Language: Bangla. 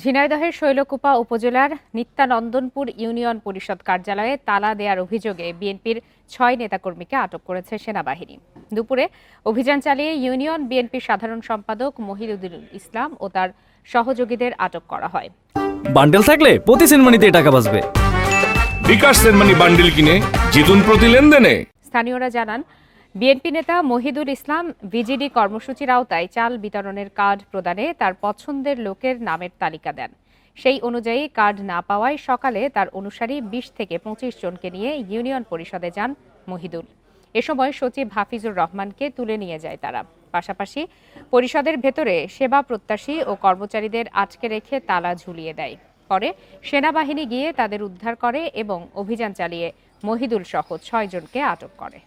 ঝিনাইদহের শৈলকুপা উপজেলার নিত্যানন্দনপুর ইউনিয়ন পরিষদ কার্যালয়ে তালা দেওয়ার অভিযোগে বিএনপির ৬ নেতাকর্মীকে আটক করেছে সেনাবাহিনী। দুপুরে অভিযান চালিয়ে ইউনিয়ন বিএনপির সাধারণ সম্পাদক মহিদুল ইসলাম ও তার সহযোগীদের আটক করা হয়। বান্ডেল থাকলে প্রতি সেনমানিতে টাকা বাঁচবে। বিকাশ সেনমানি বান্ডেল কিনে জিতুন প্রতি লেনদেনে। স্থানীয়রা জানান, বিএনপি নেতা মহিদুল ইসলাম ভিজিডি কর্মসূচির আওতায় চাল বিতরণের কার্ড প্রদানে তার পছন্দের লোকের নামের তালিকা দেন। সেই অনুযায়ী কার্ড না পাওয়ায় সকালে তার অনুসারী ২০ থেকে ২৫ জনকে নিয়ে ইউনিয়ন পরিষদে যান মহিদুল। এ সময় সচিব হাফিজুর রহমানকে তুলে নিয়ে যায় তারা। পাশাপাশি পরিষদের ভেতরে সেবা প্রত্যাশী ও কর্মচারীদের আটকে রেখে তালা ঝুলিয়ে দেয়। পরে সেনাবাহিনী গিয়ে তাদের উদ্ধার করে এবং অভিযান চালিয়ে মহিদুল সহ ৬ জনকে আটক করে।